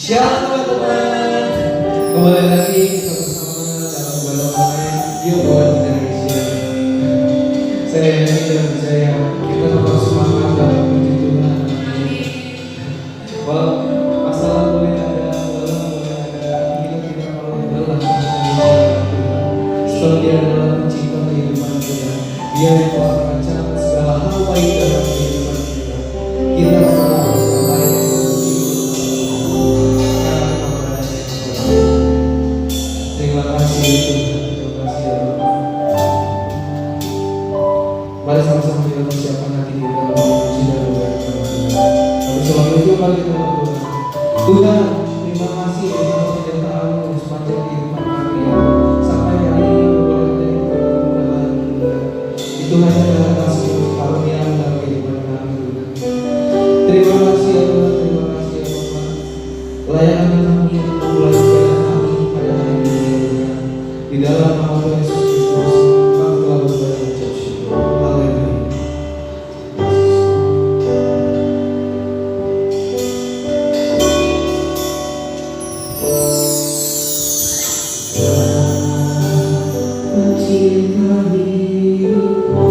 Shalom teman-teman. Kembali lagi kita bersama dalam bulan online New World Indonesia. Saya yakin dan percaya kita tetap semangat dalam puji Tuhan. Walau masalah boleh ada, walau boleh ada, kita tidak perlu lelah sebab Dia adalah pencipta kehidupan kita. Dia yang telah merancang segala hal baik dalam kehidupan kita. Kita selalu terima kasih ya Bapak. Mari sama-sama kita persiapkan hati kita untuk memuji dan memuliakan Tuhan. Tapi sebelum itu mari kita berdoa. Tuhan, terima kasih atas penyertaan-Mu sepanjang kehidupan kami sampai hari ini boleh ada kemudahan. Itu hanya adalah kasih karunia dalam kehidupan kami Tuhan. Terima kasih ya Tuhan, terima kasih ya Bapak. Layanan kami untuk memulai segala kami pada hari ini. Di dalam nama Tuhan Yesus Kristus, kami telah berdoa dan mengucap syukur. Haleluya. Pencipta hidupku,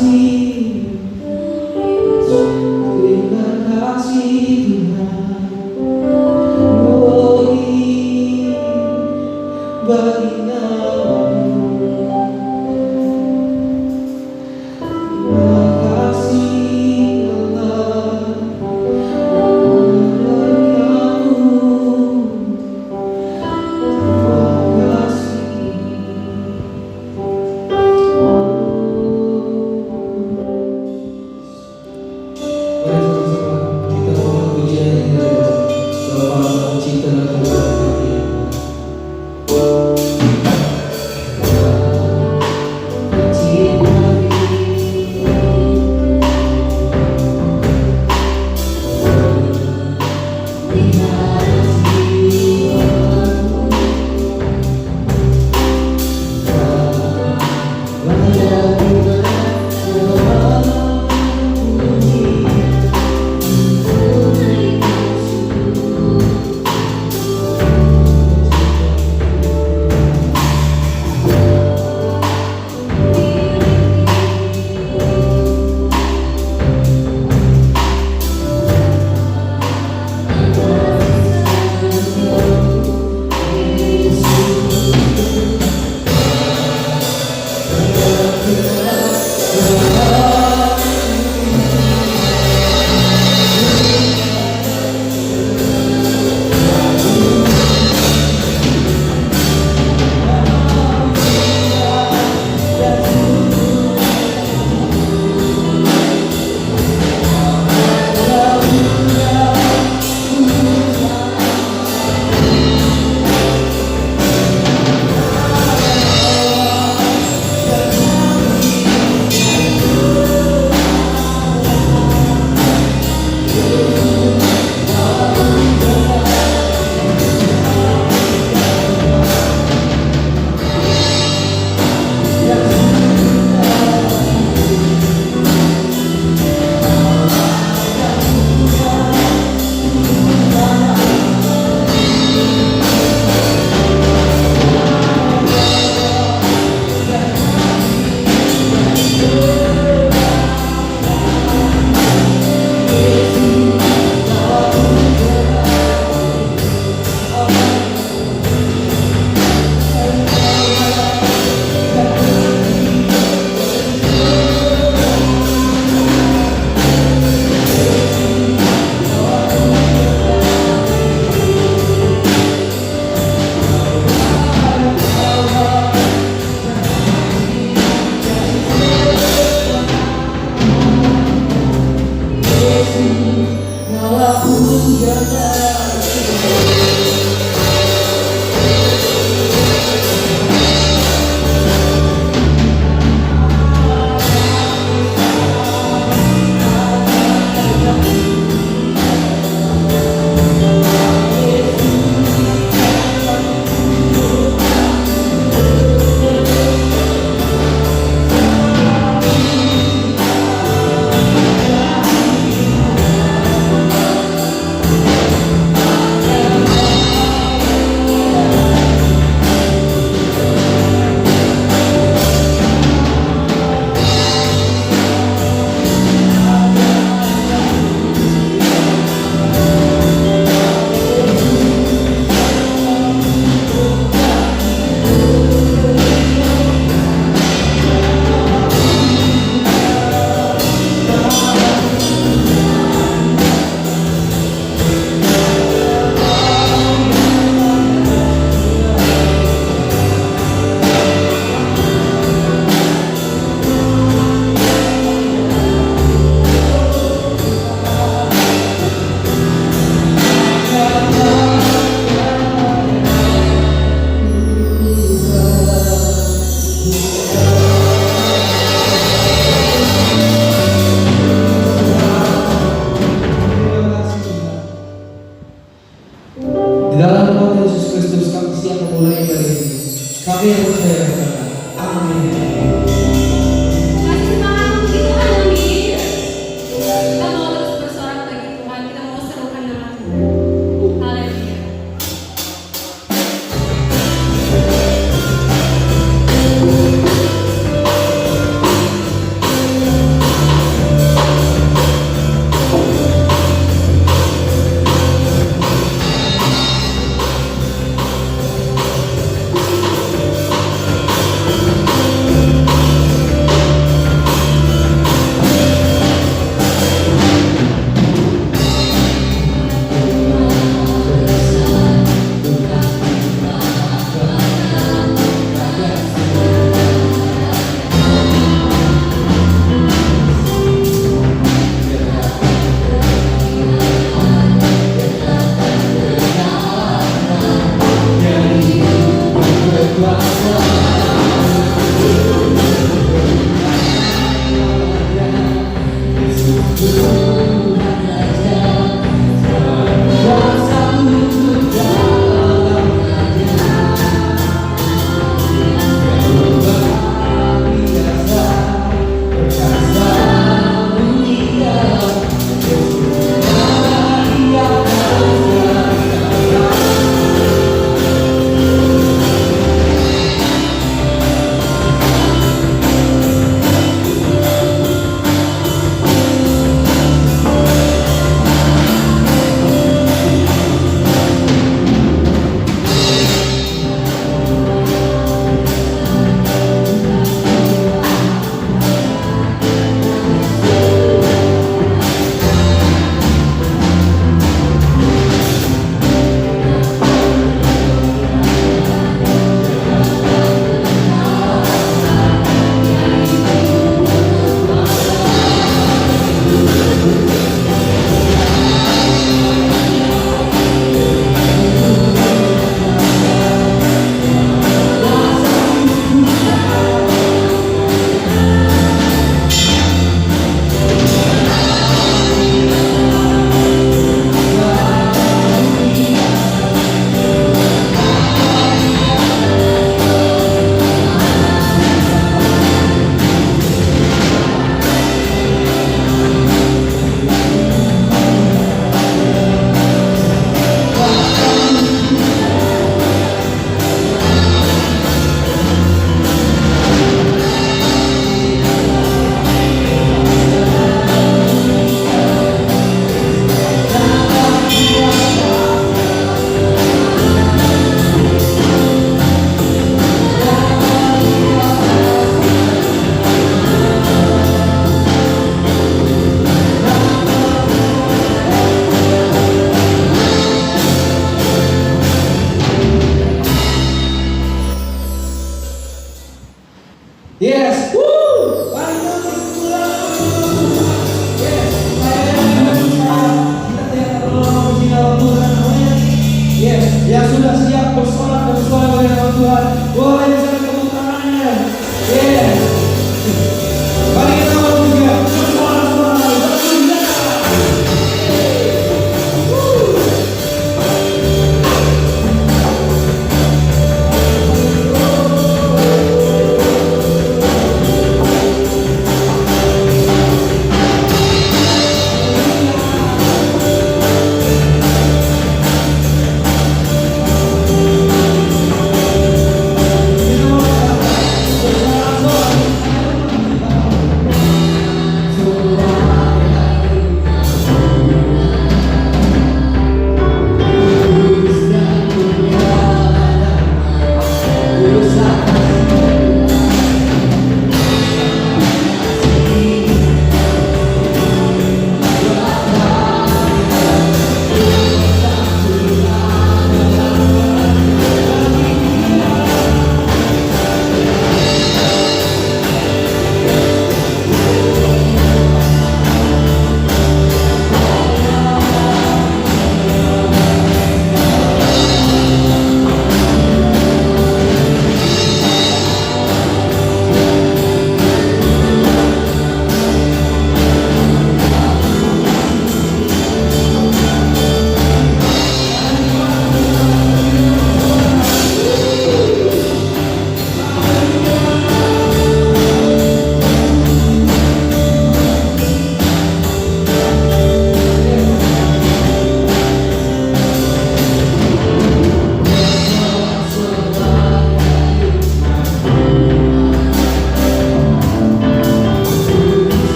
kasih Tuhan. Glory bagi nama-Mu. Terima kasih Allah bagi Aku. Terima kasih.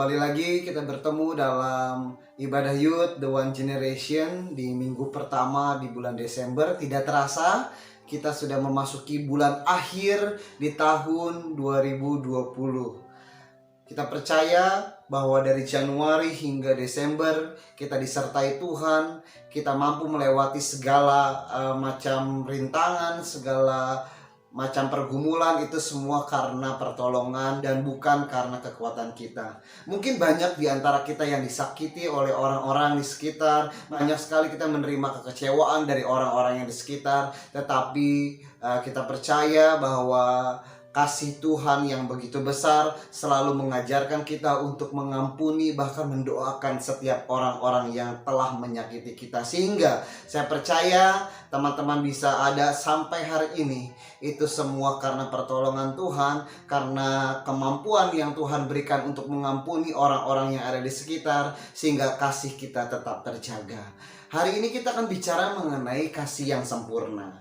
Kembali lagi kita bertemu dalam ibadah Youth The One Generation di minggu pertama di bulan Desember. Tidak terasa kita sudah memasuki bulan akhir di tahun 2020. Kita percaya bahwa dari Januari hingga Desember kita disertai Tuhan, kita mampu melewati segala macam rintangan, segala macam pergumulan, itu semua karena pertolongan dan bukan karena kekuatan kita. Mungkin banyak di antara kita yang disakiti oleh orang-orang di sekitar. Banyak sekali kita menerima kekecewaan dari orang-orang yang di sekitar. Tetapi kita percaya bahwa kasih Tuhan yang begitu besar selalu mengajarkan kita untuk mengampuni, bahkan mendoakan setiap orang-orang yang telah menyakiti kita. Sehingga saya percaya teman-teman bisa ada sampai hari ini, itu semua karena pertolongan Tuhan, karena kemampuan yang Tuhan berikan untuk mengampuni orang-orang yang ada di sekitar, sehingga kasih kita tetap terjaga. Hari ini kita akan bicara mengenai kasih yang sempurna.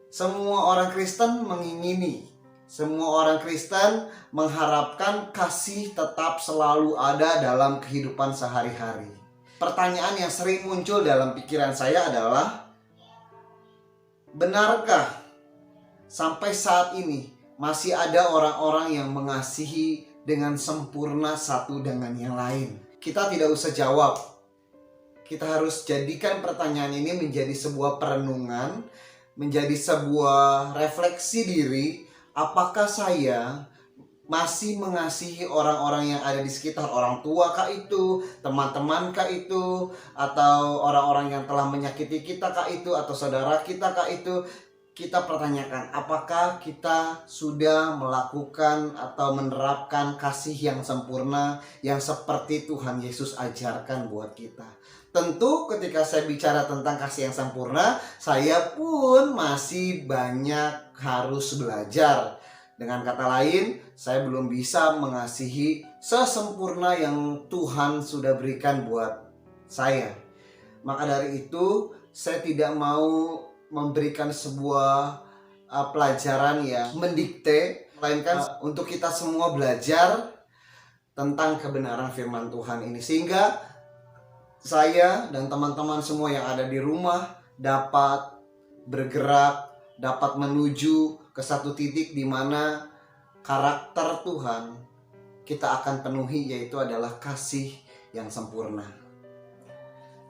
Semua orang Kristen mengingini, semua orang Kristen mengharapkan kasih tetap selalu ada dalam kehidupan sehari-hari. Pertanyaan yang sering muncul dalam pikiran saya adalah, benarkah sampai saat ini masih ada orang-orang yang mengasihi dengan sempurna satu dengan yang lain? Kita tidak usah jawab. Kita harus jadikan pertanyaan ini menjadi sebuah perenungan, menjadi sebuah refleksi diri. Apakah saya masih mengasihi orang-orang yang ada di sekitar? Orang tua kah itu? Teman-teman kah itu? Atau orang-orang yang telah menyakiti kita kah itu? Atau saudara kita kah itu? Kita pertanyakan, apakah kita sudah melakukan atau menerapkan kasih yang sempurna yang seperti Tuhan Yesus ajarkan buat kita? Tentu ketika saya bicara tentang kasih yang sempurna, saya pun masih banyak harus belajar. Dengan kata lain, saya belum bisa mengasihi sesempurna yang Tuhan sudah berikan buat saya. Maka dari itu, saya tidak mau memberikan sebuah pelajaran yang mendikte, melainkan untuk kita semua belajar tentang kebenaran firman Tuhan ini, sehingga saya dan teman-teman semua yang ada di rumah dapat bergerak, dapat menuju ke satu titik di mana karakter Tuhan kita akan penuhi, yaitu adalah kasih yang sempurna.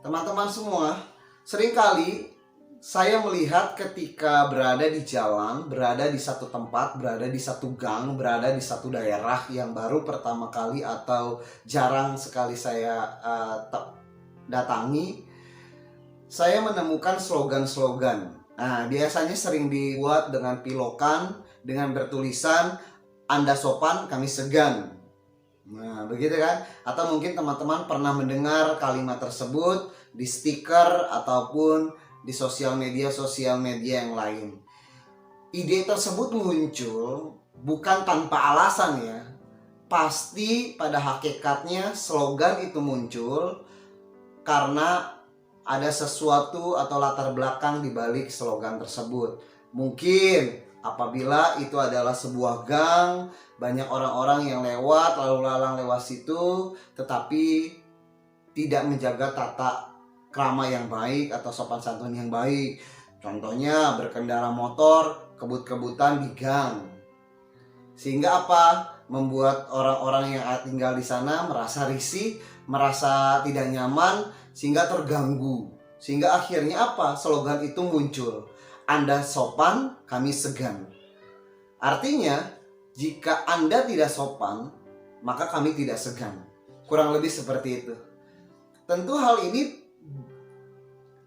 Teman-teman semua, seringkali saya melihat ketika berada di jalan, berada di satu tempat, berada di satu gang, berada di satu daerah yang baru pertama kali atau jarang sekali saya datangi, saya menemukan slogan-slogan. Nah, biasanya sering dibuat dengan pilokan, dengan bertulisan, Anda sopan, kami segan. Nah, begitu kan? Atau mungkin teman-teman pernah mendengar kalimat tersebut di stiker ataupun di sosial media yang lain. Ide tersebut muncul bukan tanpa alasan ya. Pasti pada hakikatnya slogan itu muncul karena ada sesuatu atau latar belakang di balik slogan tersebut. Mungkin apabila itu adalah sebuah gang, banyak orang-orang yang lewat, lalu lalang lewat situ, tetapi tidak menjaga tata krama yang baik atau sopan santun yang baik. Contohnya berkendara motor kebut-kebutan di gang. Sehingga apa? Membuat orang-orang yang tinggal di sana merasa risih, merasa tidak nyaman, sehingga terganggu. Sehingga akhirnya apa? Slogan itu muncul. Anda sopan, kami segan. Artinya, jika Anda tidak sopan, maka kami tidak segan. Kurang lebih seperti itu. Tentu hal ini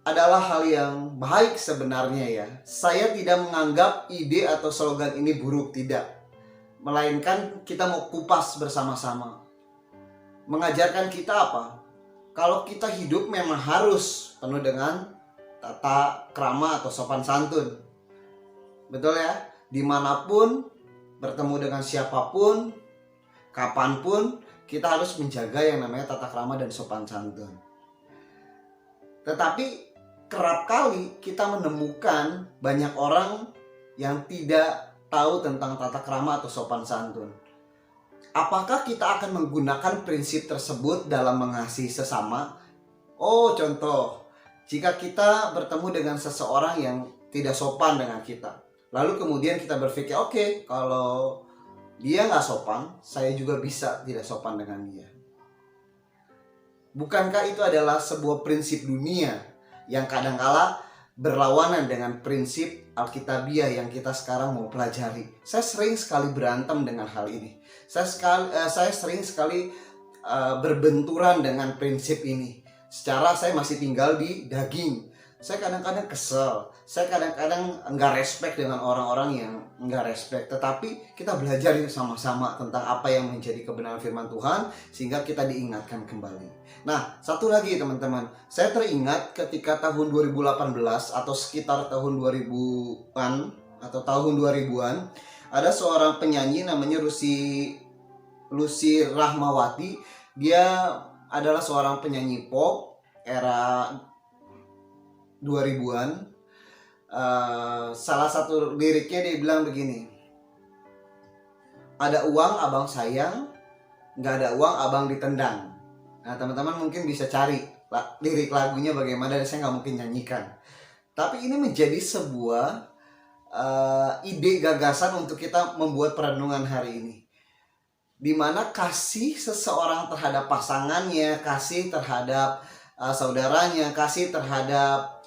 adalah hal yang baik sebenarnya ya. Saya tidak menganggap ide atau slogan ini buruk, tidak. Melainkan kita mau kupas bersama-sama. Mengajarkan kita apa? Kalau kita hidup memang harus penuh dengan tata krama atau sopan santun. Betul ya? Dimanapun, bertemu dengan siapapun, kapanpun, kita harus menjaga yang namanya tata krama dan sopan santun. Tetapi kerap kali kita menemukan banyak orang yang tidak tahu tentang tata krama atau sopan santun. Apakah kita akan menggunakan prinsip tersebut dalam mengasihi sesama? Oh, contoh, jika kita bertemu dengan seseorang yang tidak sopan dengan kita, lalu kemudian kita berpikir, oke, kalau dia nggak sopan, saya juga bisa tidak sopan dengan dia. Bukankah itu adalah sebuah prinsip dunia yang kadangkala berlawanan dengan prinsip Alkitabiah yang kita sekarang mau pelajari? Saya sering sekali berantem dengan hal ini. Saya sering sekali berbenturan dengan prinsip ini. Secara saya masih tinggal di daging. Saya kadang-kadang kesel. Saya kadang-kadang nggak respect dengan orang-orang yang nggak respect. Tetapi kita belajar sama-sama tentang apa yang menjadi kebenaran firman Tuhan, sehingga kita diingatkan kembali. Nah, satu lagi teman-teman. Saya teringat ketika tahun 2018 atau sekitar tahun 2000-an atau tahun 2000-an, ada seorang penyanyi namanya Lucy Rahmawati. Dia adalah seorang penyanyi pop era 2000-an. Salah satu liriknya dia bilang begini, ada uang abang sayang, nggak ada uang abang ditendang. Nah, teman-teman mungkin bisa cari lirik lagunya bagaimana, dan saya nggak mungkin nyanyikan. Tapi ini menjadi sebuah ide gagasan untuk kita membuat perenungan hari ini, dimana kasih seseorang terhadap pasangannya, kasih terhadap saudaranya, kasih terhadap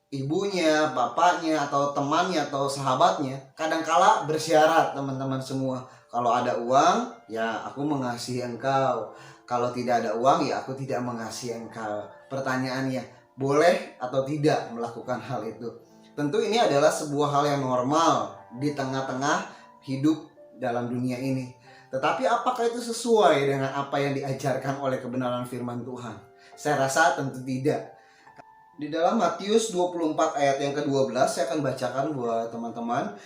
ibunya, bapaknya, atau temannya, atau sahabatnya, kadangkala bersyarat teman-teman semua. Kalau ada uang, ya aku mengasihi engkau. Kalau tidak ada uang, ya aku tidak mengasihi engkau. Pertanyaannya, boleh atau tidak melakukan hal itu? Tentu ini adalah sebuah hal yang normal di tengah-tengah hidup dalam dunia ini. Tetapi apakah itu sesuai dengan apa yang diajarkan oleh kebenaran firman Tuhan? Saya rasa tentu tidak. Di dalam Matius 24 ayat yang ke-12, saya akan bacakan buat teman-teman.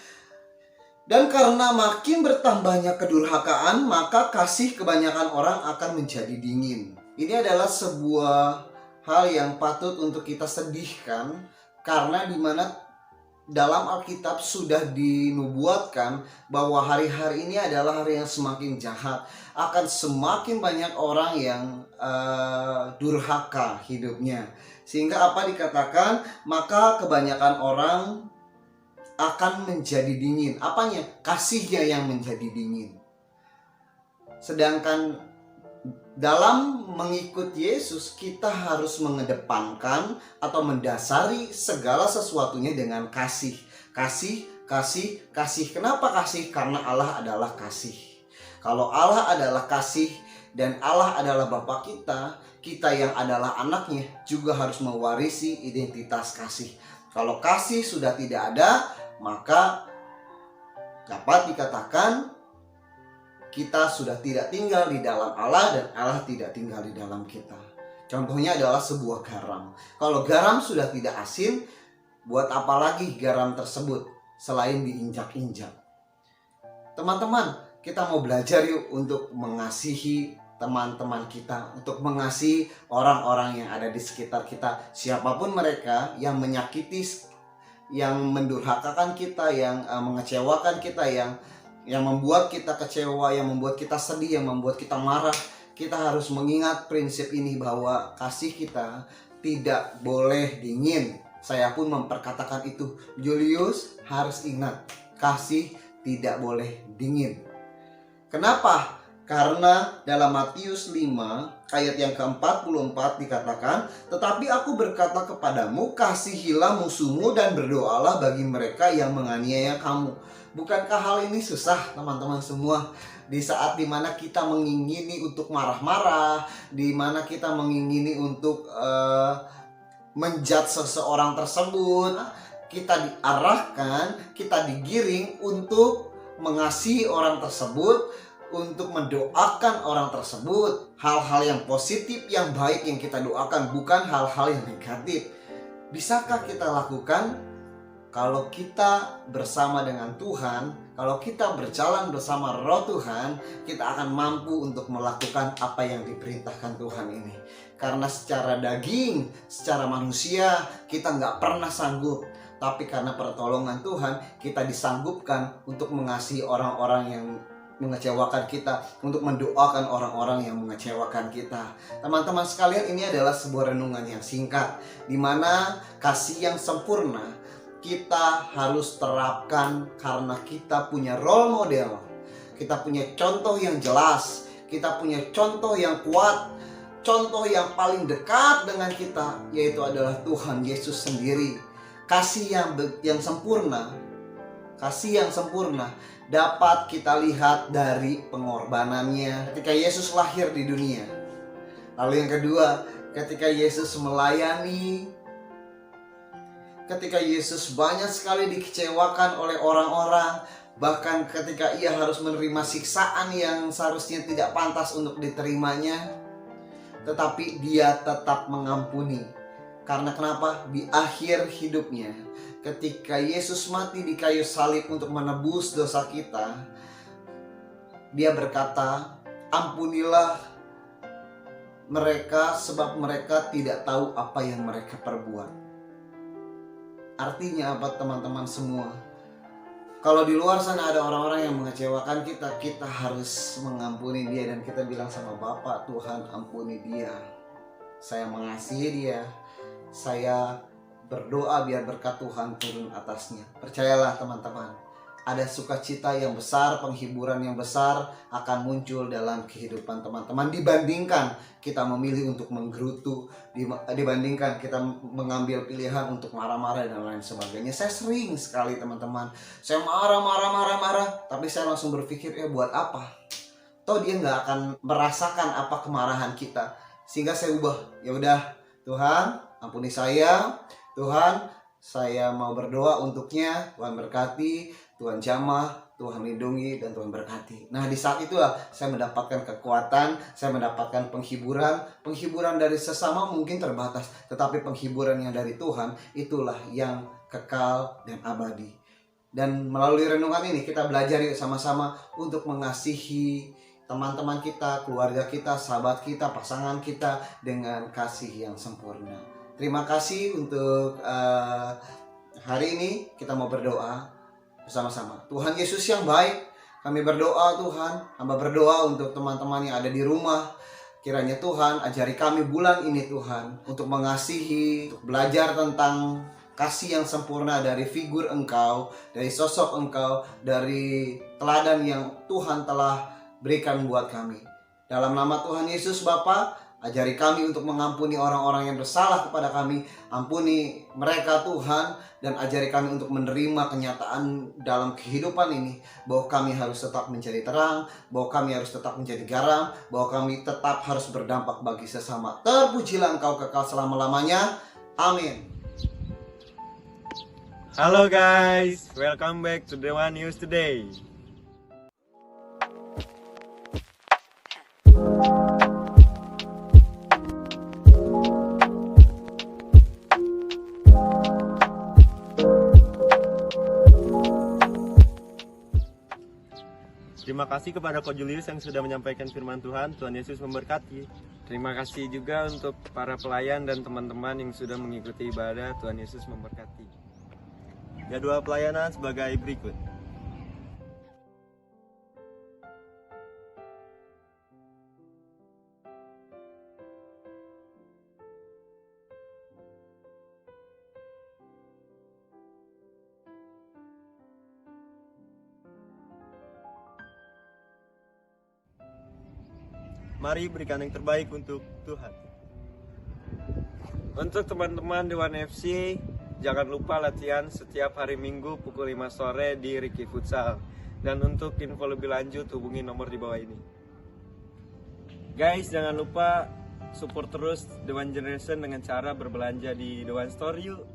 Dan karena makin bertambahnya kedurhakaan, maka kasih kebanyakan orang akan menjadi dingin. Ini adalah sebuah hal yang patut untuk kita sedihkan, karena dimana dalam Alkitab sudah dinubuatkan bahwa hari-hari ini adalah hari yang semakin jahat. Akan semakin banyak orang yang durhaka hidupnya. Sehingga apa dikatakan? Maka kebanyakan orang akan menjadi dingin. Apanya? Kasihnya yang menjadi dingin. Sedangkan dalam mengikut Yesus, kita harus mengedepankan atau mendasari segala sesuatunya dengan kasih. Kasih, kasih, kasih. Kenapa kasih? Karena Allah adalah kasih. Kalau Allah adalah kasih dan Allah adalah Bapa kita, kita yang adalah anaknya juga harus mewarisi identitas kasih. Kalau kasih sudah tidak ada, maka dapat dikatakan kita sudah tidak tinggal di dalam Allah dan Allah tidak tinggal di dalam kita. Contohnya adalah sebuah garam. Kalau garam sudah tidak asin, buat apa lagi garam tersebut selain diinjak-injak? Teman-teman, kita mau belajar yuk untuk mengasihi teman-teman kita, untuk mengasihi orang-orang yang ada di sekitar kita, siapapun mereka yang menyakiti, yang mendurhakakan kita, yang mengecewakan kita, yang membuat kita kecewa, yang membuat kita sedih, yang membuat kita marah. Kita harus mengingat prinsip ini bahwa kasih kita tidak boleh dingin. Saya pun memperkatakan itu. Julius harus ingat, kasih tidak boleh dingin. Kenapa? Karena dalam Matius 5 ayat yang ke-44 dikatakan, tetapi aku berkata kepadamu, kasihilah musuhmu dan berdoalah bagi mereka yang menganiaya kamu. Bukankah hal ini susah teman-teman semua? Di saat dimana kita mengingini untuk marah-marah, dimana kita mengingini untuk menjudge seseorang tersebut, kita diarahkan, kita digiring untuk mengasihi orang tersebut, untuk mendoakan orang tersebut. Hal-hal yang positif, yang baik yang kita doakan, bukan hal-hal yang negatif. Bisakah kita lakukan? Kalau kita bersama dengan Tuhan, kalau kita berjalan bersama Roh Tuhan, kita akan mampu untuk melakukan apa yang diperintahkan Tuhan ini. Karena secara daging, secara manusia, kita nggak pernah sanggup. Tapi karena pertolongan Tuhan, kita disanggupkan untuk mengasihi orang-orang yang mengecewakan kita, untuk mendoakan orang-orang yang mengecewakan kita. Teman-teman sekalian, ini adalah sebuah renungan yang singkat, di mana kasih yang sempurna kita harus terapkan karena kita punya role model, kita punya contoh yang jelas, kita punya contoh yang kuat, contoh yang paling dekat dengan kita, yaitu adalah Tuhan Yesus sendiri. Kasih yang sempurna, kasih yang sempurna dapat kita lihat dari pengorbanannya ketika Yesus lahir di dunia. Lalu yang kedua, ketika Yesus melayani, ketika Yesus banyak sekali dikecewakan oleh orang-orang, bahkan ketika ia harus menerima siksaan yang seharusnya tidak pantas untuk diterimanya, tetapi dia tetap mengampuni. Karena kenapa? Di akhir hidupnya, ketika Yesus mati di kayu salib untuk menebus dosa kita, dia berkata, "Ampunilah mereka sebab mereka tidak tahu apa yang mereka perbuat." Artinya apa teman-teman semua? Kalau di luar sana ada orang-orang yang mengecewakan kita, kita harus mengampuni dia dan kita bilang sama Bapa, "Tuhan, ampuni dia. Saya mengasihi dia. Saya berdoa biar berkat Tuhan turun atasnya." Percayalah teman-teman, ada sukacita yang besar, penghiburan yang besar akan muncul dalam kehidupan teman-teman dibandingkan kita memilih untuk menggerutu, dibandingkan kita mengambil pilihan untuk marah-marah dan lain sebagainya. Saya sering sekali teman-teman, saya marah, tapi saya langsung berpikir, ya buat apa? Toh dia nggak akan merasakan apa kemarahan kita. Sehingga saya ubah, ya udah Tuhan, ampuni saya. Tuhan, saya mau berdoa untuknya. Tuhan berkati, Tuhan jamah, Tuhan lindungi, dan Tuhan berkati. Nah, di saat itulah saya mendapatkan kekuatan, saya mendapatkan penghiburan. Penghiburan dari sesama mungkin terbatas, tetapi penghiburan yang dari Tuhan itulah yang kekal dan abadi. Dan melalui renungan ini kita belajar yuk sama-sama untuk mengasihi teman-teman kita, keluarga kita, sahabat kita, pasangan kita dengan kasih yang sempurna. Terima kasih untuk hari ini. Kita mau berdoa bersama-sama. Tuhan Yesus yang baik, kami berdoa Tuhan, hamba berdoa untuk teman-teman yang ada di rumah. Kiranya Tuhan ajari kami bulan ini Tuhan, untuk mengasihi, untuk belajar tentang kasih yang sempurna dari figur Engkau, dari sosok Engkau, dari teladan yang Tuhan telah berikan buat kami. Dalam nama Tuhan Yesus Bapa, ajari kami untuk mengampuni orang-orang yang bersalah kepada kami. Ampuni mereka Tuhan, dan ajari kami untuk menerima kenyataan dalam kehidupan ini, bahwa kami harus tetap menjadi terang, bahwa kami harus tetap menjadi garam, bahwa kami tetap harus berdampak bagi sesama. Terpujilah Engkau kekal selama-lamanya. Amin. Halo guys, welcome back to The One News Today. Terima kasih kepada Ko Julius yang sudah menyampaikan firman Tuhan. Tuhan Yesus memberkati. Terima kasih juga untuk para pelayan dan teman-teman yang sudah mengikuti ibadah. Tuhan Yesus memberkati. Jadwal pelayanan sebagai berikut. Mari berikan yang terbaik untuk Tuhan. Untuk teman-teman Dewan FC, jangan lupa latihan setiap hari Minggu pukul 5 sore di Ricky Futsal. Dan untuk info lebih lanjut hubungi nomor di bawah ini. Guys, jangan lupa support terus The One Generation dengan cara berbelanja di The One Store yuk.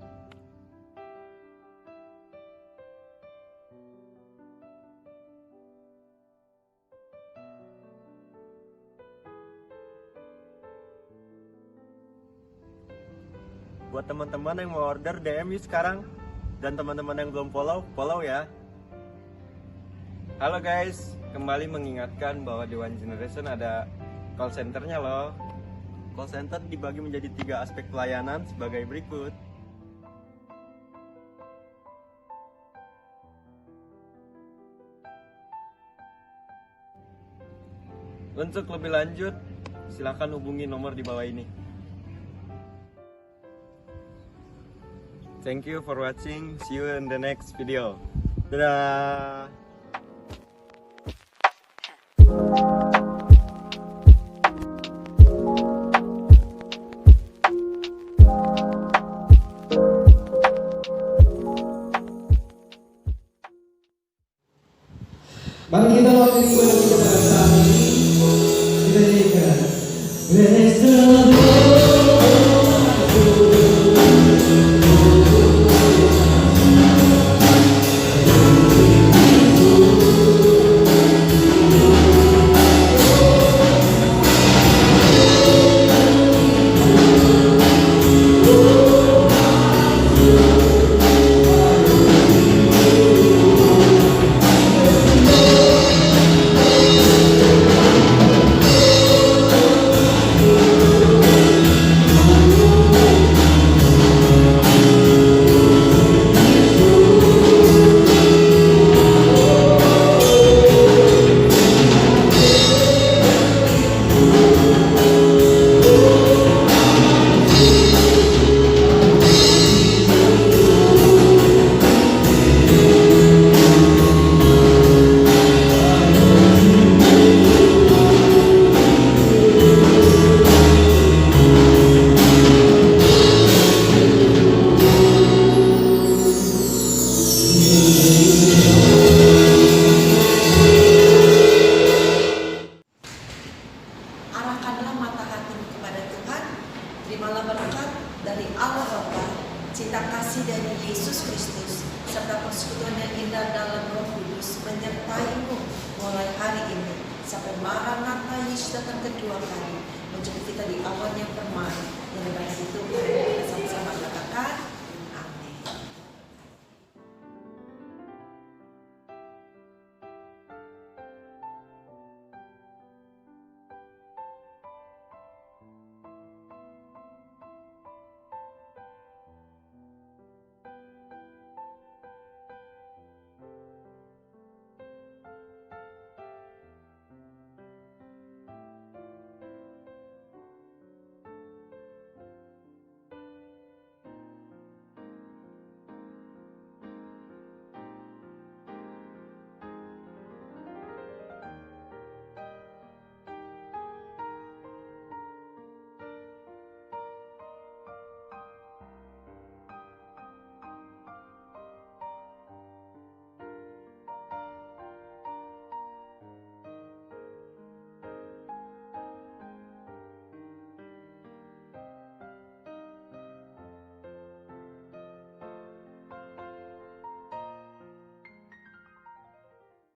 Buat teman-teman yang mau order, DM yuk sekarang. Dan teman-teman yang belum follow ya. Halo guys, kembali mengingatkan bahwa The One Generation ada call centernya loh. Call center dibagi menjadi 3 aspek pelayanan sebagai berikut. Untuk lebih lanjut, silakan hubungi nomor di bawah ini. Thank you for watching. See you in the next video. Dadah. Mari kita wakili ibadah kita pada saat ini. Kita nyanyikan. Bless the Arahkanlah mata hatimu kepada Tuhan, terimalah berkat dari Allah Bapa, cinta kasih dari Yesus Kristus, serta persekutuan yang indah dalam Roh Kudus menyertaimu mulai hari ini sampai Maranatha Yesus datang kedua kali, menjemput kita di awan yang permai yang dari Tuhan.